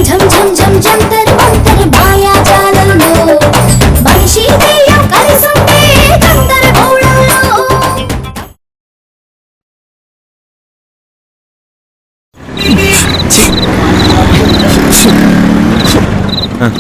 ఝం ఝం ఝం జంతర్ మంతర్ మాయాజాలంలో మనిషి దెయ్యం కలిసుంటే గందరగోళంలో.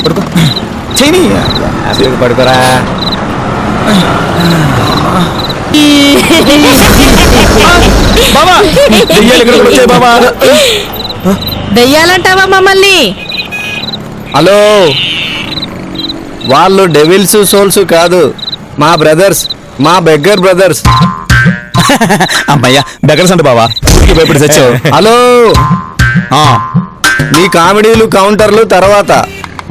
పడుకో చేయని పడుకోరా. దెయ్యాలంటావా మమ్మల్ని? హలో, వాళ్ళు డెవిల్స్ సోల్స్ కాదు, మా బ్రదర్స్, మా బెగ్గర్ బ్రదర్స్. అమ్మయ్యా బెగ్గర్స్ అంటే బావా భయపడి తెచ్చావు. హలో, మీ కామెడీలు కౌంటర్లు తర్వాత,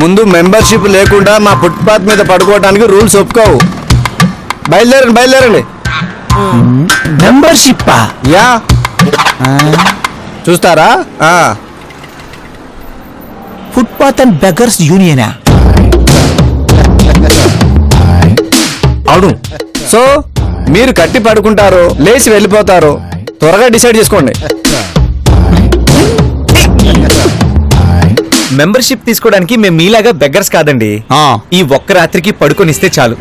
ముందు మెంబర్షిప్ లేకుండా మా ఫుట్పాత్ మీద పడుకోవడానికి రూల్స్ ఒప్పుకోవు. బయలుదేరండి బయలుదేరండి. మెంబర్షిప్ యా చూస్తారా? ఫుట్పాత్ అండ్ బెగ్గర్స్ యూనియనా? అవును. సో మీరు కట్టి పడుకుంటారో లేచి వెళ్ళిపోతారో త్వరగా డిసైడ్ చేసుకోండి. మెంబర్షిప్ తీసుకోవడానికి మేము మీలాగా బెగ్గర్స్ కాదండి. ఈ ఒక్క రాత్రికి పడుకొనిస్తే చాలు.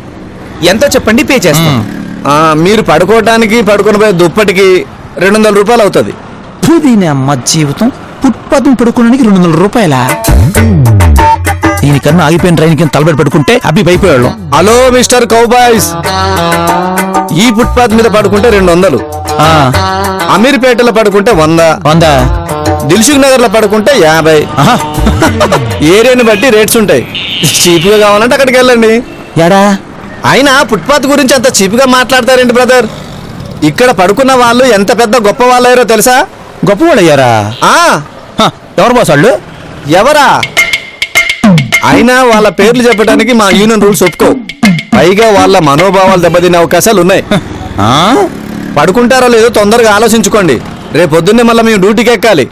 ఎంతో చెప్పండి, పే చేస్తాం. మీరు పడుకోవడానికి పడుకుని పోయే దుప్పటికి 200 రూపాయలు అవుతుంది. అమ్మ జీవితం ఫుట్పాత్ పడుకోవడానికి 200 రూపాయలా? దీనికన్నా ఆగిపోయిన ట్రైన్ కింద తలబెట్టి పడుకుంటే అబ్బి భయపోయాడు. హలో మిస్టర్ కౌబాయ్స్, ఈ ఫుట్పాత్ మీద పడుకుంటే 200, అమీర్పేటలో పడుకుంటే 100, దిల్సుఖ్ నగర్ లో పడుకుంటే 50. ఏరియాని బట్టి రేట్స్ ఉంటాయి. చీప్ గా కావాలంటే అక్కడికి వెళ్ళండి. ఎడా అయినా ఫుట్పాత్ గురించి అంత చీప్ గా మాట్లాడతారేంటి బ్రదర్? ఇక్కడ పడుకున్న వాళ్ళు ఎంత పెద్ద గొప్ప వాళ్ళయ్యారో తెలుసా? గొప్పవాళ్ళు అయ్యారా? ఎవరు బాస్ వాళ్ళు? ఎవరా? అయినా వాళ్ళ పేర్లు చెప్పడానికి మా యూనియన్ రూల్స్ ఒప్పుకో. పైగా వాళ్ళ మనోభావాలు దెబ్బతినే అవకాశాలు ఉన్నాయి. పడుకుంటారో లేదో తొందరగా ఆలోచించుకోండి. రేపు పొద్దున్నే మళ్ళీ మేము డ్యూటీకి ఎక్కాలి.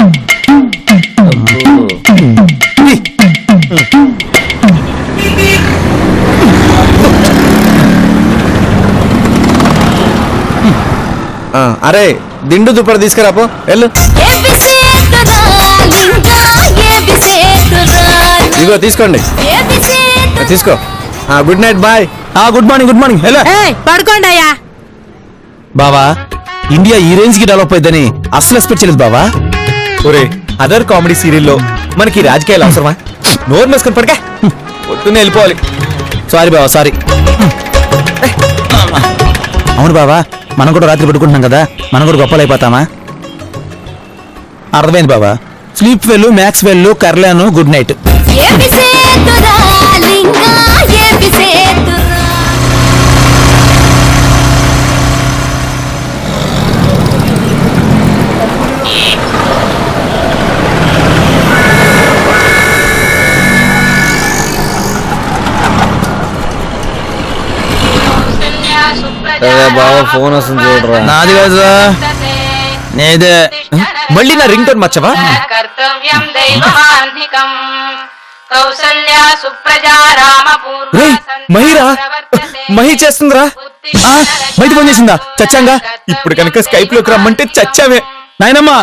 అరే దిండు దుప్పటి తీసుకురాపో, వెళ్ళు. ఇదిగో తీసుకోండి, తీసుకో. Good night, bye. Good morning. Good morning. పడుకోండి అయ్యా. బావా, ఇండియా ఈ రేంజ్ కి డెవలప్ అయిందని అసలు ఎక్స్పెక్ట్ చేయలేదు బావా. ఒరే, అదర్ కామెడీ సీరియల్లో మనకి రాజకీయాలు అవసరమా? నోరు మూసుకొని పడక, పొద్దున్నే వెళ్ళిపోవాలి. సారీ బావా, సారీ. అవును బావా, మనం కూడా రాత్రి పడుకుంటున్నాం కదా, మనం కూడా గొప్పలు అయిపోతామా? అర్థమైంది బావా. స్లీప్ వెల్, మ్యాక్స్ వెల్, కర్లాను, గుడ్ నైట్. బాబా ఫోన్ వస్తుంది చూడరా. నాది కదా, నేదే. మళ్ళీ నా రింగ్ టోన్ మర్చవా? మహిరా, మహి చేస్తుందిరా. బయట ఫోన్ చేసిందా? చచ్చాంగా. ఇప్పుడు కనుక స్కైప్ లోకి రమ్మంటే చచ్చామే. నాయనమ్మా,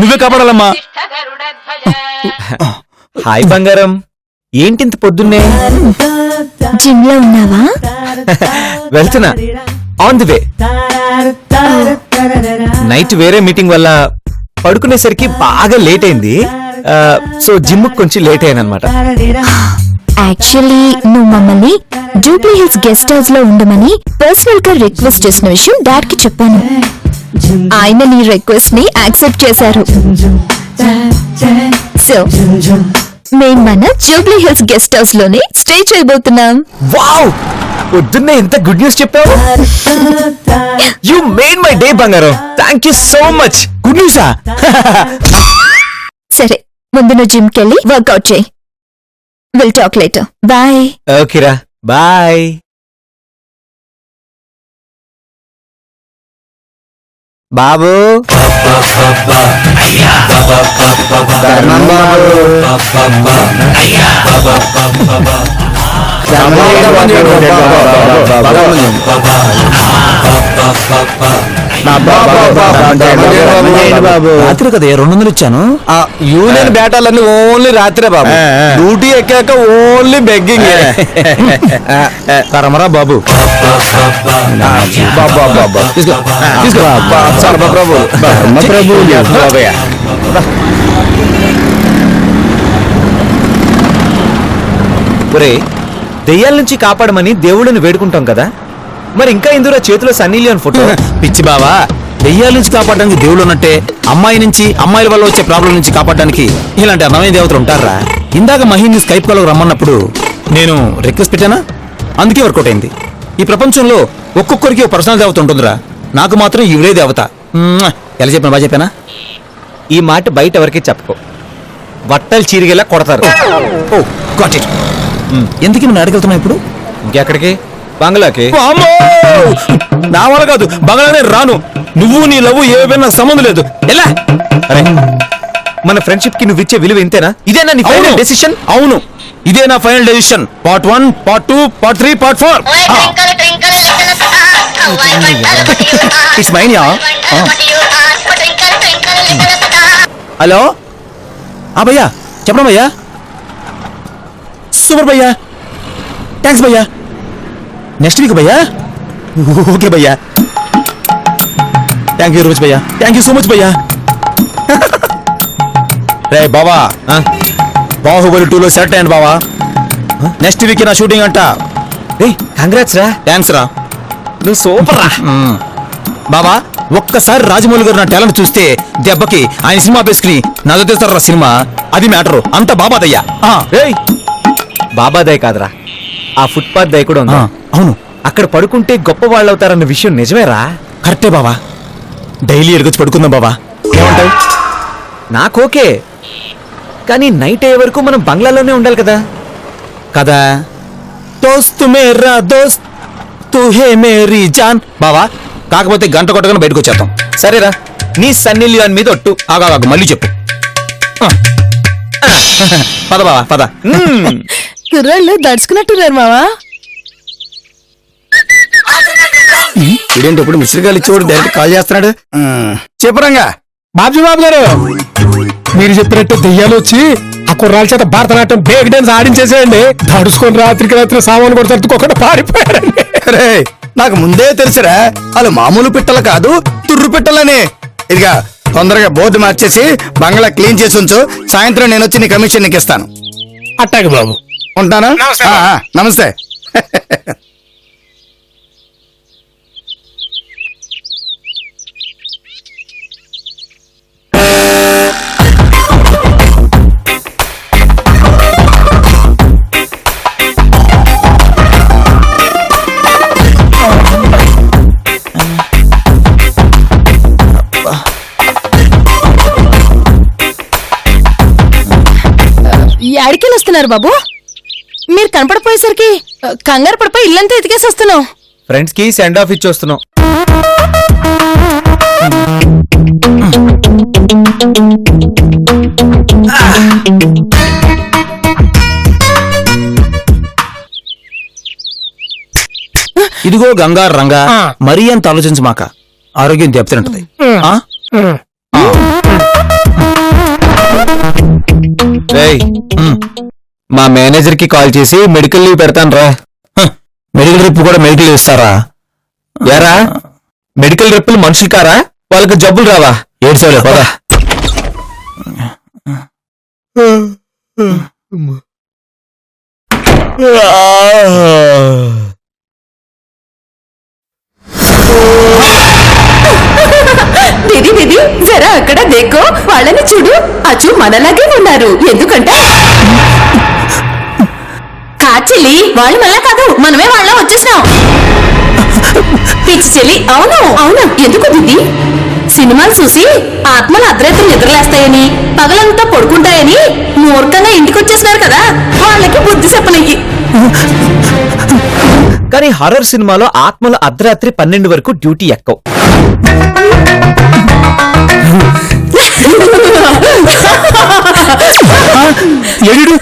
నువ్వే కాపాడాలమ్మా. హాయ్ బంగారం, ఏంటింత పొద్దున్నే? జిమ్ లో ఉన్నావా? వెళ్తున్నా, ఆన్ ది వే. నైట్ వేరే మీటింగ్ వల్ల పడుకునేసరికి బాగా లేట్ అయింది. సో జిమ్ కొంచెం లేట్ అయ్యానమాట. యాక్చువల్లీ నువ్వు మమ్మల్ని జూబ్లీ హిల్స్ గెస్ట్ హౌస్ లో ఉండమని పర్సనల్ గా రిక్వెస్ట్ చేసిన విషయం డాడ్ కి చెప్పాను. ఆయన నీ రిక్వెస్ట్ ని యాక్సెప్ట్ చేశారు. సో మేము మన జూబ్లీ హిల్స్ గెస్ట్ హౌస్ లోనే స్టే చేయబోతున్నాం. వావ్, పొద్దున్నే ఎంత గుడ్ న్యూస్ చెప్పావు. యు మేడ్ మై డే బంగారం. Thank you so much. Good న్యూసా? సరే, ముందు నువ్వు జిమ్ కెళ్ళి వర్కౌట్ చేయి. Will talk later. బాయ్. ఓకేరా, బాయ్. బాబు, బాబు రాత్రి కదా 200 ఇచ్చాను. యూనియన్ బేటాలన్నీ ఓన్లీ రాత్రే బాబు. డ్యూటీ ఎక్కాక ఓన్లీ బెగ్గింగ్. తరమరా బాబు. తీసుకో తీసుకో. సర్వప్రభు ఒరే, దెయ్యాల నుంచి కాపాడమని దేవుడిని వేడుకుంటాం కదా, మరి ఇంకా ఇందులో చేతిలో సన్నీ లియోన్ ఫోటో. పిచ్చి బావా, దెయ్యాల నుంచి కాపాడడానికి దేవుడు ఉన్నట్టే అమ్మాయి నుంచి, అమ్మాయిల వల్ల వచ్చే ప్రాబ్లం నుంచి కాపాడడానికి ఇలాంటి అందమైన దేవతలు ఉంటారా? ఇందాక మహిని స్కైప్ కాల్ రమ్మన్నప్పుడు నేను రిక్వెస్ట్ పెట్టానా, అందుకే వర్కౌట్ అయింది. ఈ ప్రపంచంలో ఒక్కొక్కరికి ఒక పర్సనల్ దేవత ఉంటుందిరా, నాకు మాత్రం ఇవిడే దేవత. ఎలా చెప్పాను, బాగా చెప్పానా? ఈ మాట బయట ఎవరికి చెప్పుకో, బట్టలు చీరిగేలా కొడతారు. ఓ గాట్ ఇట్. ఎందుకు నేను అడగలుగుతున్నా ఇప్పుడు? ఇంకెక్కడికి? బంగ్లాకి. వామ్మో! నా వల్ల కాదు, బంగాళానే రాను. నువ్వు నీ లవ్ ఏమైనా సంబంధం లేదు. ఎలా? అరే, మన ఫ్రెండ్షిప్ కి నువ్వు ఇచ్చే విలువ ఇంతేనా? ఇదేనా నీ ఫైనల్ డెసిషన్? అవును, ఇదే నా final decision. Part 1, part 2, part 3, part 4. It's mine యా. హలో భయ్యా, చెప్పడం భయ్యా. సూపర్ భయ్యా, థ్యాంక్స్ భయ్యా. నెక్స్ట్ వీక్ భయ్యా. ఓకే భయ్యా, థ్యాంక్ యూ వెరీ మచ్ భయ్యా, థ్యాంక్ యూ సో మచ్ భయ్యా. రే బాబా, బాహుబలి 2లో సెలెక్ట్ అయ్యాను బావా. నెక్స్ట్ వీక్ నా షూటింగ్ అంట. కంగ్రాట్స్ రా. థ్యాంక్స్ రా, నువ్వు సూపర్ రా. బాబా ఒక్కసారి రాజమౌళి గారు నా టాలెంట్ చూస్తే దెబ్బకి ఆయన సినిమా బేసుకుని నాదో తెస్తారా సినిమా. అది మ్యాటరు, అంత బాబాదయ్యా. ఏయ్, బాబా దయ కాదురా, ఆ ఫుట్పాత్ దయ కూడా ఉంది. అవును, అక్కడ పడుకుంటే గొప్ప వాళ్ళు అవుతారన్న విషయం నిజమేరా? కరెక్టే బావా. డైలీ ఎరగొచ్చి పడుకుందాం బావా, ఏమంటావు? నాకోకే, కానీ నైట్ అయ్యే వరకు మనం బంగ్లాలోనే ఉండాలి కదా. కదా, దోస్త్ మేరా దోస్త్ తూ హే మేరీ జాన్. బావా కాకపోతే గంట కొట్టగానే బయటకు వచ్చేద్దాం. సరేరా, నీ సన్నీ లియోన్ మీద ఒట్టు. ఆగాగు, మళ్ళీ చెప్పు. పద బావా పద. కుర్రాళ్ళు దడుచుకున్నట్టున్నారు మావా. ఇదేంటి ఇప్పుడు మిస్టర్ ఇచ్చేవాడు డైరెక్ట్ కాల్ చేస్తున్నాడు. చెప్పరంగా బాబు గారు, మీరు చెప్పినట్టు దెయ్యాలు వచ్చి ఆ కుర్రాల చేత భరతనాట్యం బ్రేక్ డాన్స్ ఆడించేసేయండి. దడుచుకొని రాత్రికి రాత్రి సామాను కూడా సర్దుకోకుండా పారిపోయారండి. రే, నాకు ముందే తెలుసురా, వాళ్ళు మామూలు పిట్టలు కాదు, తుర్రు పిట్టలని. ఇదిగా తొందరగా బోర్డు మార్చేసి బంగ్లా క్లీన్ చేసి ఉంచు. సాయంత్రం నేను వచ్చి నీ కమిషన్ నీకు ఇస్తాను. అట్టాగే బాబు, ఉంటాను. నమస్తే. ఎడికెళ్ళి వస్తున్నారు బాబు? మీరు కనపడిపోయేసరికి కంగారు పడిపోయి ఇల్లంతా ఎతికేసి వస్తున్నాం. ఫ్రెండ్స్ కి సెండ్ ఆఫ్ ఇచ్చి వస్తున్నాం. ఇదిగో గంగారు రంగా, మరీ అంత ఆలోచించమాక, ఆరోగ్యం దెబ్బతింటది. మా మేనేజర్ కి కాల్ చేసి మెడికల్ లీవ్ పెడతాను రా. మెడికల్ రిప్ కూడా మెడికల్ ఇస్తారా? యారా, మెడికల్ రిప్పులు మనుషులు కారా? వాళ్ళకి జబ్బులు రావా? ఏడ్చాలే పదా. దీది దీది జరా అక్కడ దేకో, వాళ్ళని చూడు, అచ్చు మనలాగే ఉన్నారు. ఎందుకంటే కాచెల్లి వాళ్ళు మళ్ళా కాదు, మనమే వాళ్ళ వచ్చేసినాం. పిచ్చి చెల్లి, అవును అవును. ఎందుకు దీది? సినిమాలు చూసి ఆత్మలు అర్ధరాత్రి నిద్రలేస్తాయని, పగలంతా పడుకుంటాయని మూర్ఖంగా ఇంటికి వచ్చేసినారు కదా, వాళ్ళకి బుద్ధి చెప్పనయ్యి. కానీ హర్రర్ సినిమాలో ఆత్మలు అర్ధరాత్రి 12 వరకు డ్యూటీ ఎక్కవు. ఎడు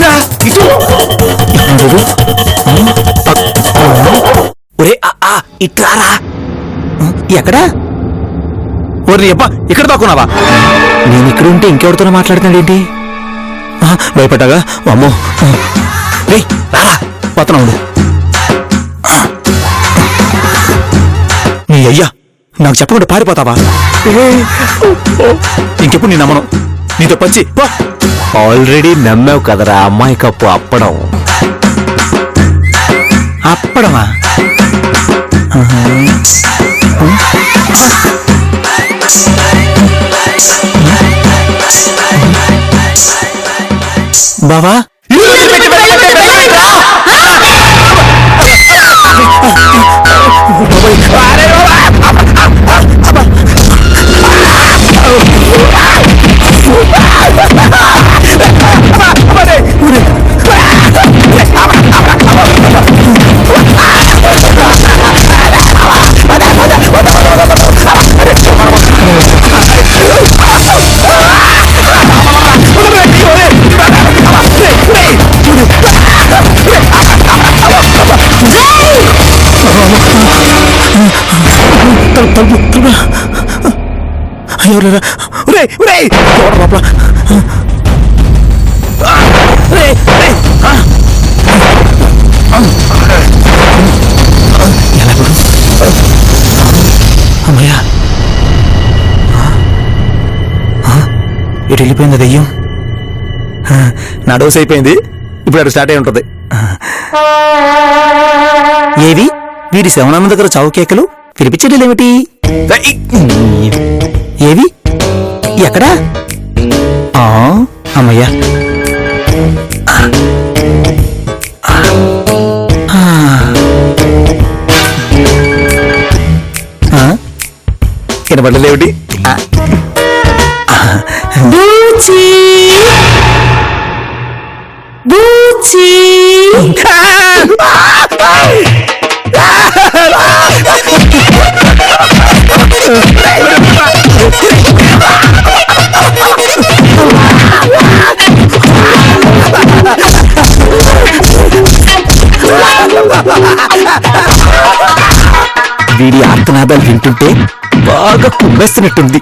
ఇటురా ఇటు ఒరే ఇట్రారా ఎక్కడా ఓరి అబ్బా ఇక్కడ దాక్కున్నావా? నేను ఇక్కడ ఉంటే ఇంకెవరితోనో మాట్లాడుతున్నాడేంటి? భయపడ్డాగా అమ్మో. రే రా పతనం ఉండు. నీ అయ్యా నాకు చెప్పకుండా పారిపోతావా? ఇంకెప్పుడు నీ నమ్మను, నీతో పచ్చి పో. ఆల్రెడీ నమ్మావు కదరా అమ్మాయి కప్పు అప్పడం. అప్పడమా? బావా ఎవరు లోపల అమ్మయ్యా ఇటు వెళ్ళిపోయింది దెయ్యం. నా డోస్ అయిపోయింది, ఇప్పుడు అటు స్టార్ట్ అయి ఉంటుంది. ఏవి వీడి శవనాన్న దగ్గర చావు కేకలు వినిపించడేమిటి? ఏవి ఎక్కడా? అమ్మయ్యా వినపడలేమిటి? బూచి బూచి వీడి ఆర్తనాదాలు వింటుంటే బాగా కుమ్మేస్తున్నట్టుంది.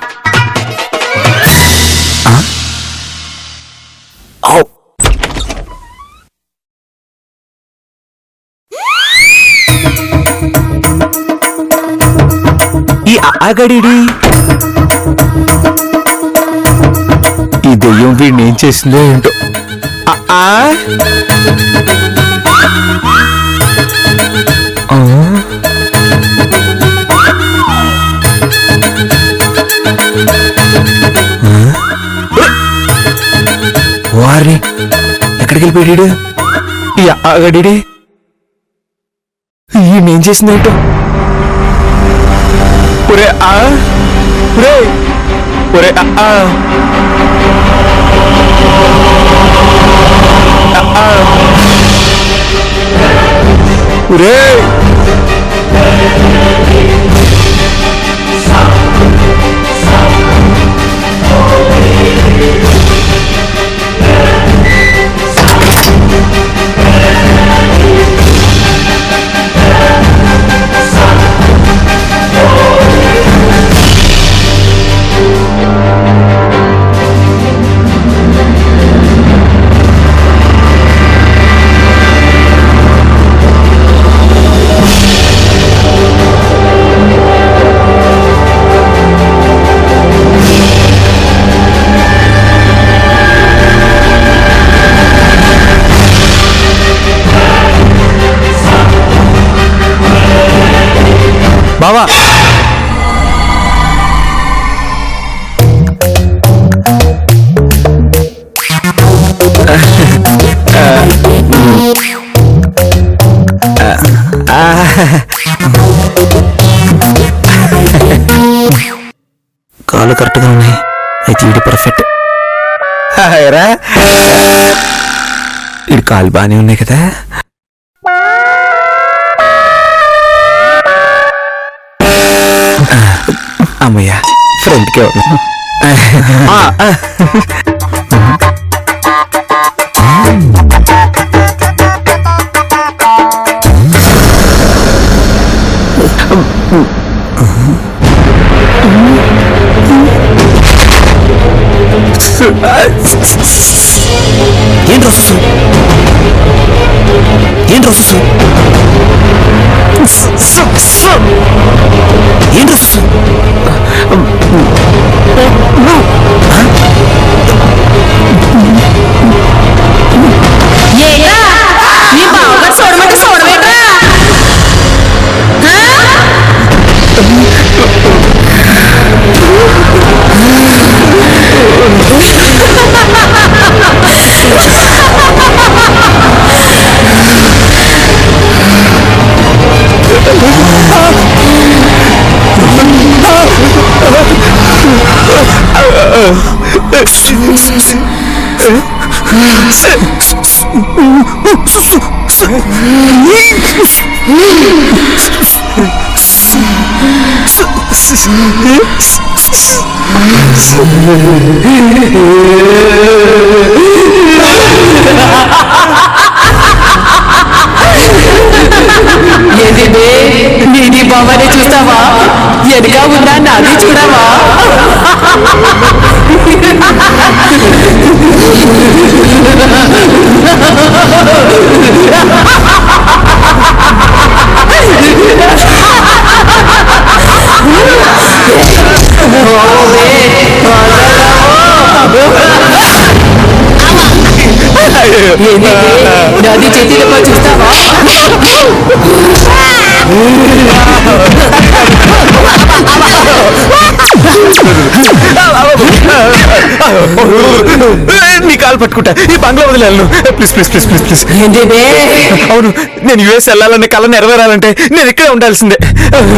ఈ ఆగడిడి ఈ దెయ్యం వీడిని ఏం చేసిందో ఏంటో. వారిని ఎక్కడికి వెళ్ళిపోయాడు ఈ ఆగడి? ఈయనేం చేసిందేంటో. ఒరే ఒరే ఒరే ఒరే బావా కాళ్ళు కరెక్ట్గా ఉన్నాయి, అయితే ఇది పర్ఫెక్ట్. ఇది కాలు బాగానే ఉన్నాయి కదా. అమ్మయ్యా ఫ్రెండ్కే ఉన్నా. ఏం రస్సు ఏం రస్సు ఏం రస్సు ఏరా నీ బావగారు చూడమంటే చూడవేట్రా ఏది నీది బావనే చూస్తావా ఎనగా ఉందా నాది చూడవా నాది చేతిలో చూస్తావా నీ కాలు పట్టుకుంటా ఈ బంగ్లా వదిలేను please please please please please అవును నేను యుఎస్ వెళ్ళాలనే కళ నెరవేరాలంటే నేను ఇక్కడే ఉండాల్సిందే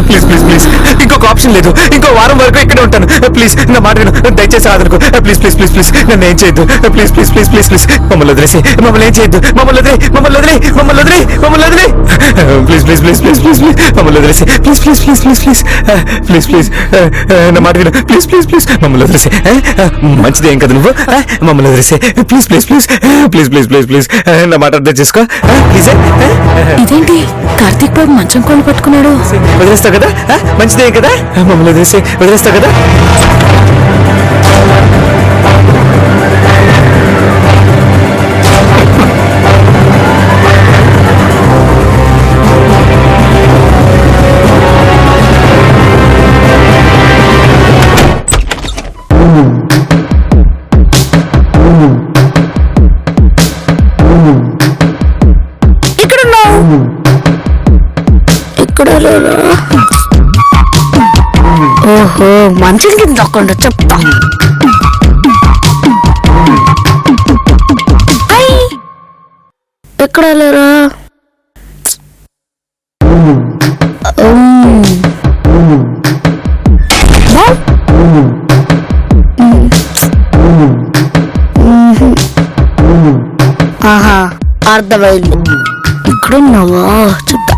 ప్లీజ్ ప్లీజ్ ప్లీజ్ ఇంకొక ఆప్షన్ లేదు ఇంకో వారం వరకు ఇక్కడే ఉంటాను ప్లీజ్ నా మాట విను దయచేసి రాదనుకో ప్లీజ్ ప్లీజ్ ప్లీజ్ ప్లీజ్ నన్ను ఏం చేయొద్దు please please please please please మమ్మల్ని వదిలేసి మమ్మల్ని ఏం చేయొద్దు మమ్మల్ని వదిలే మమ్మల్ని వదిలే మమ్మల్ని వదిలే మమ్మల్ని వదిలే please please please please please please మమ్మల్ని వదిలేసి please please please please please please please నా మాట విను ప్లీజ్ ప్లీజ్ ప్లీజ్ మమ్మల్ని వదిలేసి మంచిది ఏం కదా నువ్వు మమ్మల్ని వదిలేసి please please please please please please please నా మాట అర్థం చేసుకో ప్లీజ్ ఇదేంటి కార్తీక్ బాబు మంచం కోళ్ళు పట్టుకున్నాడు వదిలేస్తావు కదా మంచిదే కదా మమ్మల్ని వదిలేసి వదిలేస్తావు కదా ఓహో మంచం కింద దొక్కండి చెప్తా ఎక్కడ లేరా ఆహా అర్థమైంది ఇక్కడున్నావా చెప్తా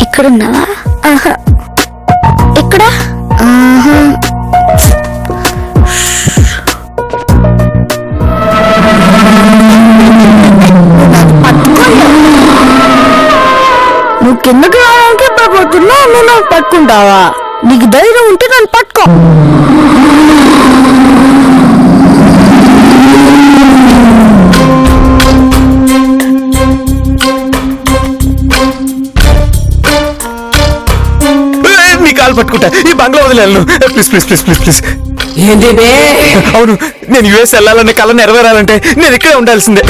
ఇక్కడున్నావా ఆహా ఇక్కడ ఆహా నువ్వు కిందకి రావడానికి పడిపోతున్నావు నువ్వు నాకు పట్టుకుంటావా నీకు ధైర్యం ఉంటే నన్ను పట్టుకో నీ కాలు పట్టుకుంటా ఈ బంగ్లా వదిలేను please please please please please అవును నేను యుఎస్ వెళ్ళాలనే కళ నెరవేరాలంటే నేను ఇక్కడే ఉండాల్సిందే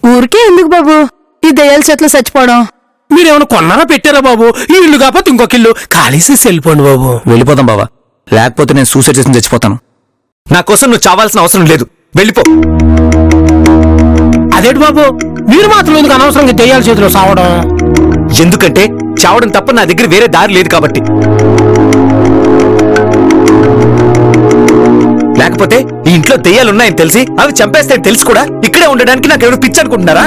ఊరికే ఎందుకు బాబు ఈ దయ్యాల చేతిలో చచ్చిపోవడం మీరేమైనా కొన్నారా పెట్టారా బాబు ఈ ఇల్లు కాకపోతే ఇంకొక ఇల్లు ఖాళీ చేసి వెళ్ళిపోండి బాబు. వెళ్ళిపోతాం బావా లేకపోతే నేను సూసైడ్ చేసి చచ్చిపోతాను నా కోసం నువ్వు చావాల్సిన అవసరం లేదు వెళ్ళిపో అదేంటి బాబు మీరు మాత్రం ఎందుకు అనవసరంగా దెయ్యాల చేతిలో సావడం? ఎందుకంటే చావడం తప్ప నా దగ్గర వేరే దారి లేదు కాబట్టి లేకపోతే ఈ ఇంట్లో దెయ్యాలు ఉన్నాయని తెలిసి అవి చంపేస్తాయని తెలిసి కూడా ఇక్కడే ఉండడానికి నాకు ఎవరు పిచ్చి అనుకుంటున్నారా?